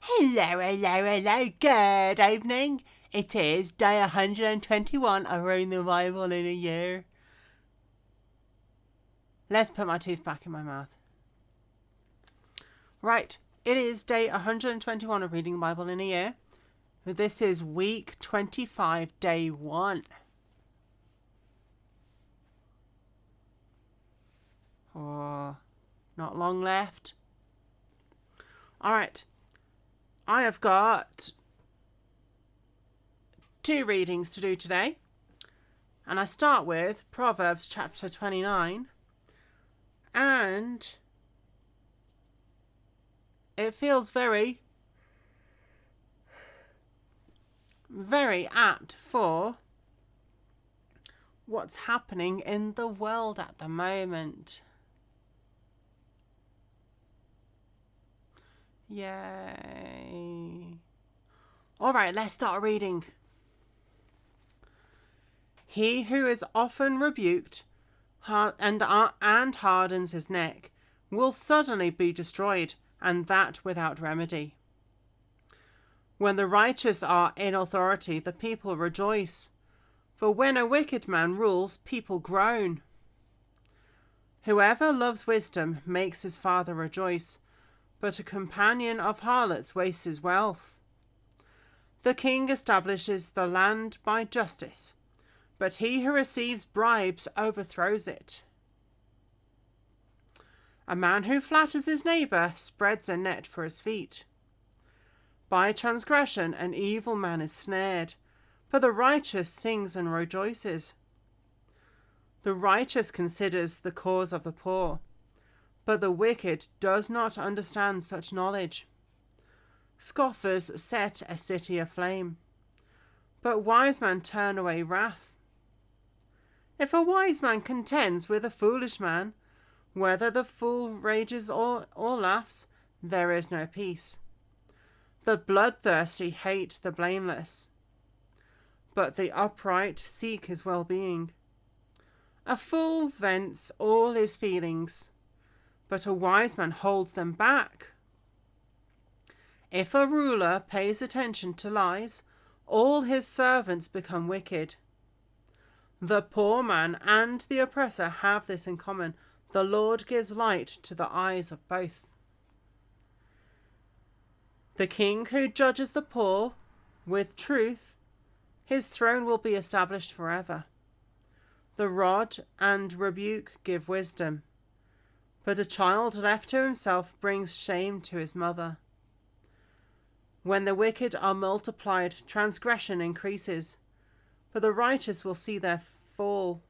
Hello, good evening. It is day 121 of reading the Bible in a year. Let's put my tooth back in my mouth. Right, it is day 121 of reading the Bible in a year. This is week 25, day 1. Oh, not long left. Alright, I have got 2 readings to do today. And I start with Proverbs chapter 29. And it feels very apt for what's happening in the world at the moment. Yay. Alright, let's start reading. He who is often rebuked and hardens his neck will suddenly be destroyed, and that without remedy. When the righteous are in authority, the people rejoice, but when a wicked man rules, people groan. Whoever loves wisdom makes his father rejoice, but a companion of harlots wastes his wealth. The king establishes the land by justice, but he who receives bribes overthrows it. A man who flatters his neighbour spreads a net for his feet. By transgression an evil man is snared, but the righteous sings and rejoices. The righteous considers the cause of the poor, but the wicked does not understand such knowledge. Scoffers set a city aflame, but wise men turn away wrath. If a wise man contends with a foolish man, whether the fool rages or laughs, there is no peace. The bloodthirsty hate the blameless, but the upright seek his well-being. A fool vents all his feelings, but a wise man holds them back. If a ruler pays attention to lies, all his servants become wicked. The poor man and the oppressor have this in common: the Lord gives light to the eyes of both. The king who judges the poor with truth, his throne will be established forever. The rod and rebuke give wisdom, but a child left to himself brings shame to his mother. When the wicked are multiplied, transgression increases, but the righteous will see their fall.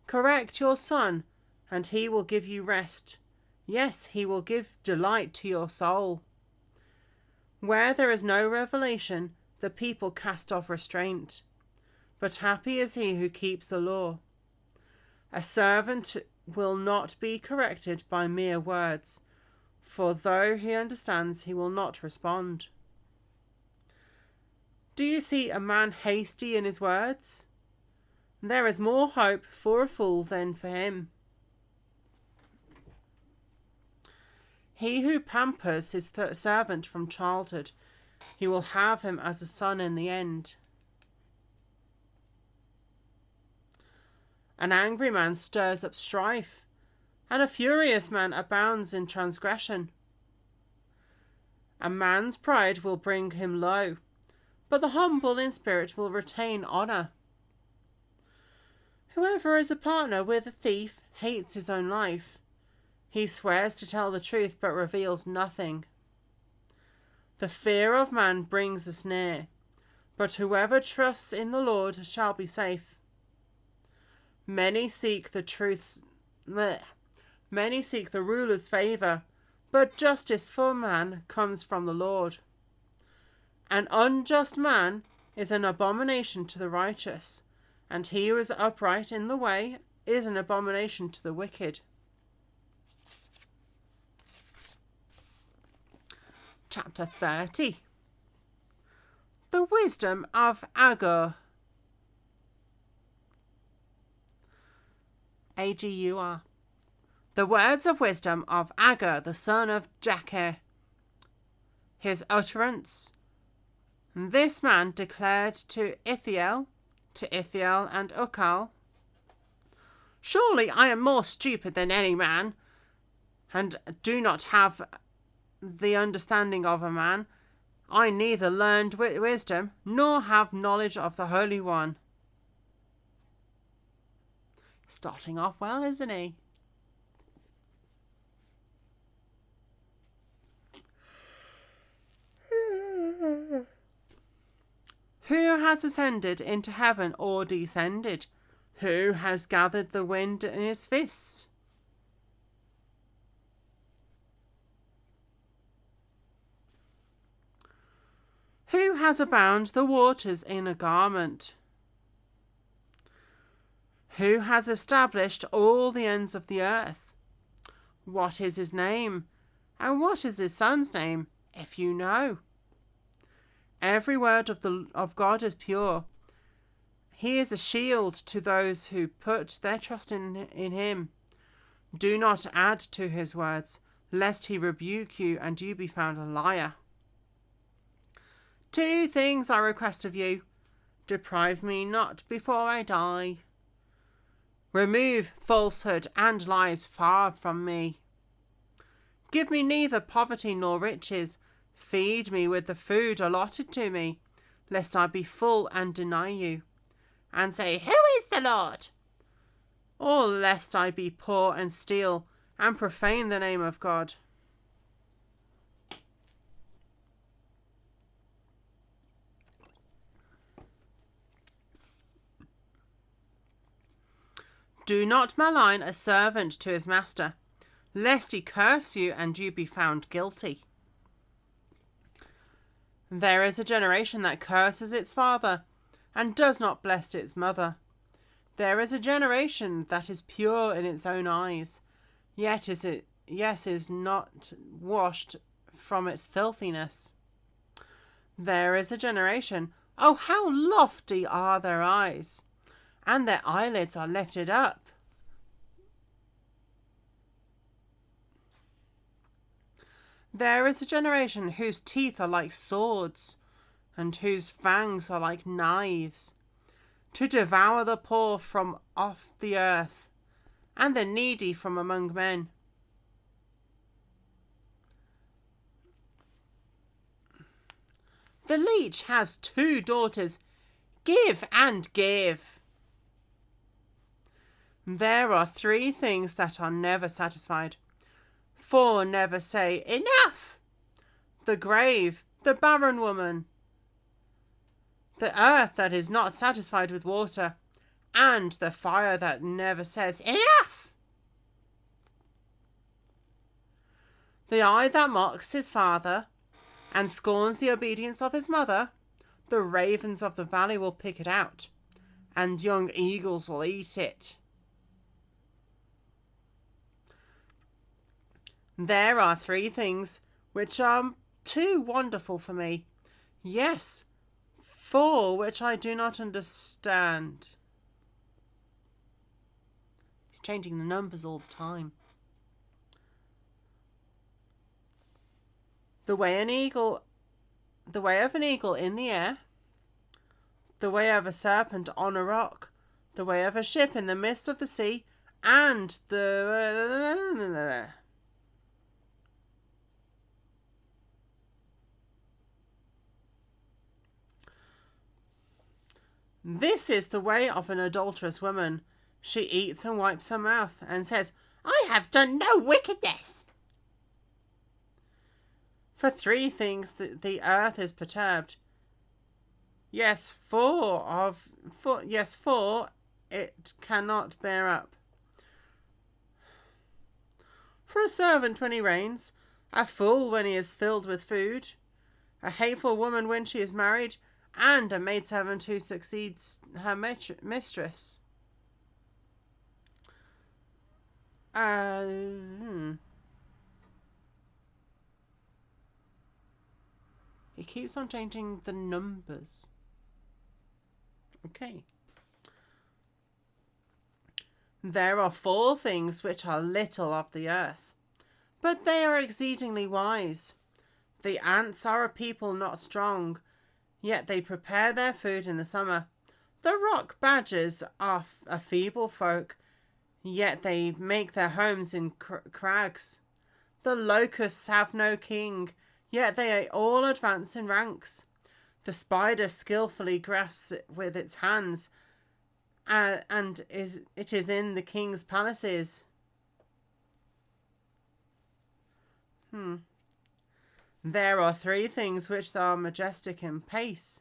Correct your son, and he will give you rest. Yes, he will give delight to your soul. Where there is no revelation, the people cast off restraint, but happy is he who keeps the law. A servant will not be corrected by mere words, for though he understands, he will not respond. Do you see a man hasty in his words? There is more hope for a fool than for him. He who pampers his servant from childhood, he will have him as a son in the end. An angry man stirs up strife, and a furious man abounds in transgression. A man's pride will bring him low, but the humble in spirit will retain honour. Whoever is a partner with a thief hates his own life. He swears to tell the truth but reveals nothing. The fear of man brings a snare, but whoever trusts in the Lord shall be safe. Many seek the ruler's favour, but justice for man comes from the Lord. An unjust man is an abomination to the righteous, and he who is upright in the way is an abomination to the wicked. Chapter 30. The wisdom of Agur. A-G-U-R. The words of wisdom of Agur, the son of Jakeh. his utterance. This man declared to Ithiel and Ukal, surely I am more stupid than any man, and do not have the understanding of a man. I neither learned wisdom, nor have knowledge of the Holy One. Starting off well, isn't he? Who has ascended into heaven or descended? Who has gathered the wind in his fists? Who has bound the waters in a garment? Who has established all the ends of the earth? What is his name? And what is his son's name, if you know? Every word of God is pure. He is a shield to those who put their trust in him. Do not add to his words, lest he rebuke you and you be found a liar. 2 things I request of you. Deprive me not before I die. Remove falsehood and lies far from me. Give me neither poverty nor riches. Feed me with the food allotted to me, lest I be full and deny you, and say, Who is the Lord? Or lest I be poor and steal, and profane the name of God. Do not malign a servant to his master, lest he curse you and you be found guilty. There is a generation that curses its father, and does not bless its mother. There is a generation that is pure in its own eyes, yet is not washed from its filthiness. There is a generation, oh how lofty are their eyes, and their eyelids are lifted up. There is a generation whose teeth are like swords, and whose fangs are like knives, to devour the poor from off the earth, and the needy from among men. The leech has 2 daughters. Give and give. There are 3 things that are never satisfied. 4 never say, Enough! The grave, the barren woman, the earth that is not satisfied with water, and the fire that never says, Enough! The eye that mocks his father, and scorns the obedience of his mother, the ravens of the valley will pick it out, and young eagles will eat it. There are 3 things which are too wonderful for me. Yes, 4 which I do not understand. He's changing the numbers all the time. The way of an eagle in the air, the way of a serpent on a rock, the way of a ship in the midst of the sea, and the This is the way of an adulterous woman. She eats and wipes her mouth, and says, I have done no wickedness. For 3 things the earth is perturbed. Yes, 4 it cannot bear up. For a servant when he reigns, a fool when he is filled with food, a hateful woman when she is married, and a maidservant who succeeds her mistress. He keeps on changing the numbers. Okay. There are 4 things which are little of the earth, but they are exceedingly wise. The ants are a people not strong, yet they prepare their food in the summer. The rock badgers are a feeble folk, yet they make their homes in crags. The locusts have no king, yet they all advance in ranks. The spider skillfully grasps it with its hands, and it is in the king's palaces. There are 3 things which are majestic in pace.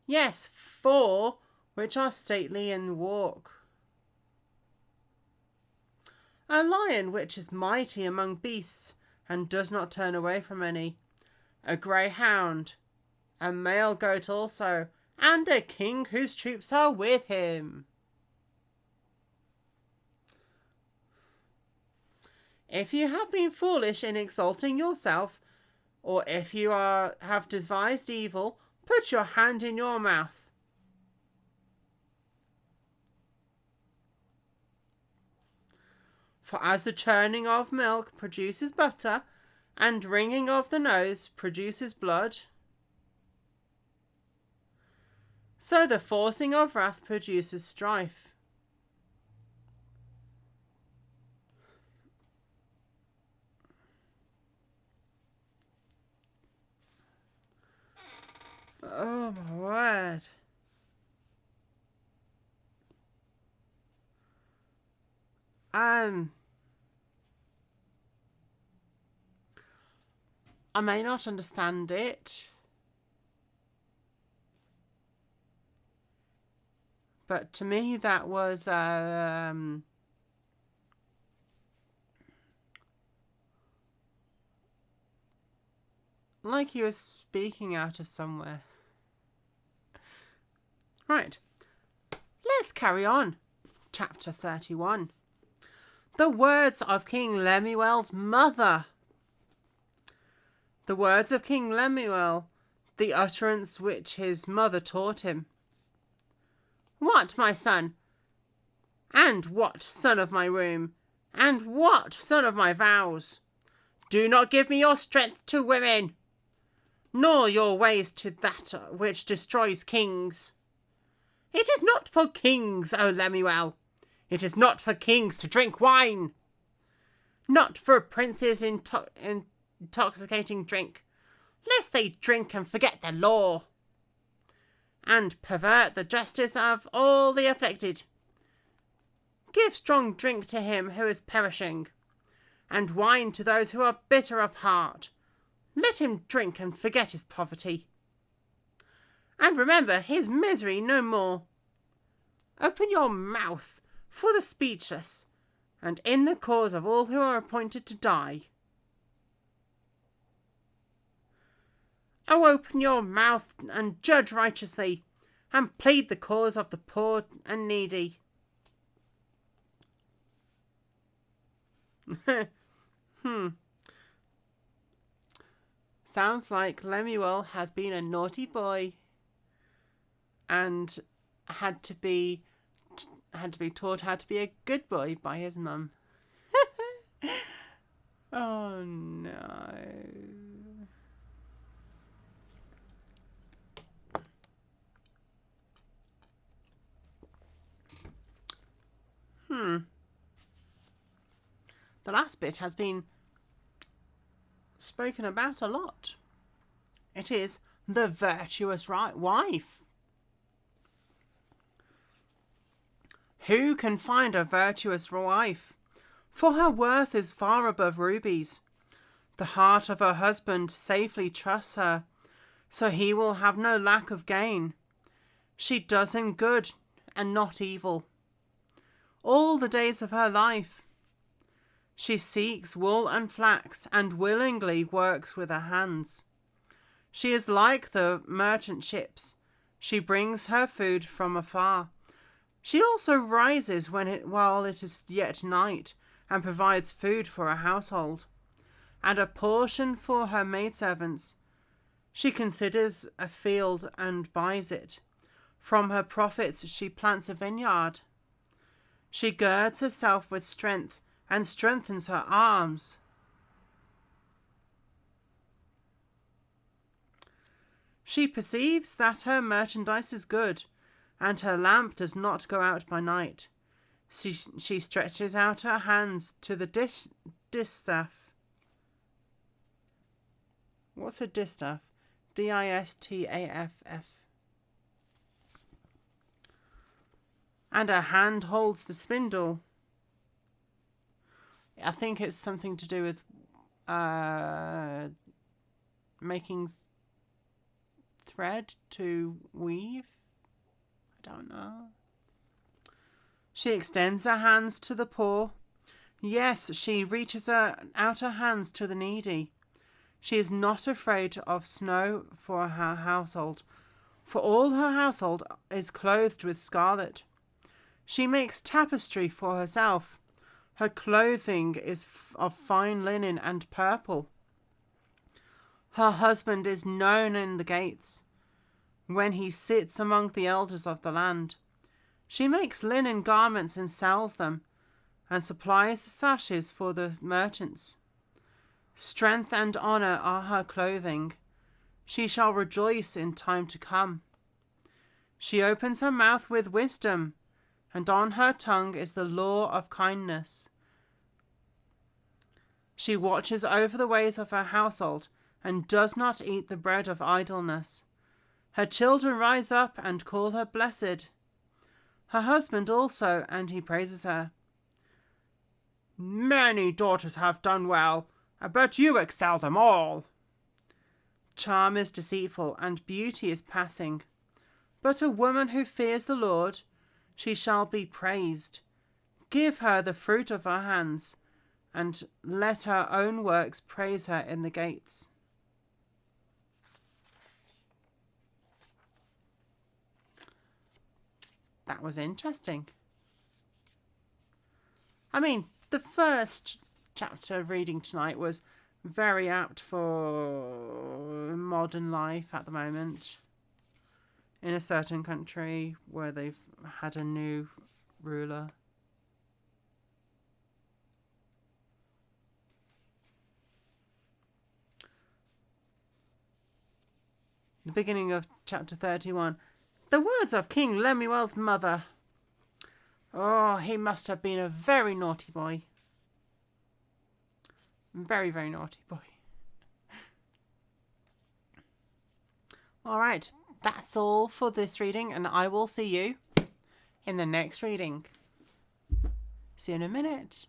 Yes, 4 which are stately in walk. A lion which is mighty among beasts, and does not turn away from any. A greyhound, a male goat also, and a king whose troops are with him. If you have been foolish in exalting yourself, or if you have devised evil, put your hand in your mouth. For as the churning of milk produces butter, and wringing of the nose produces blood, so the forcing of wrath produces strife. Oh my word. I may not understand it, but to me that was like he was speaking out of somewhere. Right, let's carry on. Chapter 31. The words of King Lemuel's mother. The words of King Lemuel, the utterance which his mother taught him. What, my son? And what, son of my womb? And what, son of my vows? Do not give me your strength to women, nor your ways to that which destroys kings. It is not for kings, O Lemuel. It is not for kings to drink wine. Not for princes intoxicating drink, lest they drink and forget their law, and pervert the justice of all the afflicted. Give strong drink to him who is perishing, and wine to those who are bitter of heart. Let him drink and forget his poverty, and remember his misery no more. Open your mouth for the speechless, and in the cause of all who are appointed to die. Oh, open your mouth and judge righteously, and plead the cause of the poor and needy. Sounds like Lemuel has been a naughty boy and had to be taught how to be a good boy by his mum. Oh no. The last bit has been spoken about a lot. It is the virtuous wife. Who can find a virtuous wife? For her worth is far above rubies. The heart of her husband safely trusts her, so he will have no lack of gain. She does him good and not evil all the days of her life. She seeks wool and flax, and willingly works with her hands. She is like the merchant ships. She brings her food from afar. She also rises while it is yet night, and provides food for her household, and a portion for her maidservants. She considers a field and buys it. From her profits she plants a vineyard. She girds herself with strength, and strengthens her arms. She perceives that her merchandise is good, and her lamp does not go out by night. She stretches out her hands to the distaff. What's a distaff? distaff. And her hand holds the spindle. I think it's something to do with making thread to weave. I don't know. She extends her hands to the poor. Yes, she reaches out her hands to the needy. She is not afraid of snow for her household, for all her household is clothed with scarlet. She makes tapestry for herself. Her clothing is of fine linen and purple. Her husband is known in the gates, when he sits among the elders of the land. She makes linen garments and sells them, and supplies sashes for the merchants. Strength and honour are her clothing. She shall rejoice in time to come. She opens her mouth with wisdom, and on her tongue is the law of kindness. She watches over the ways of her household, and does not eat the bread of idleness. Her children rise up and call her blessed. Her husband also, and he praises her. Many daughters have done well, but you excel them all. Charm is deceitful, and beauty is passing. But a woman who fears the Lord, she shall be praised. Give her the fruit of her hands, and let her own works praise her in the gates. That was interesting. I mean, the first chapter reading tonight was very apt for modern life at the moment. In a certain country where they've had a new ruler. The beginning of chapter 31. The words of King Lemuel's mother. Oh, he must have been a very naughty boy. Very, very naughty boy. All right, that's all for this reading, and I will see you in the next reading. See you in a minute.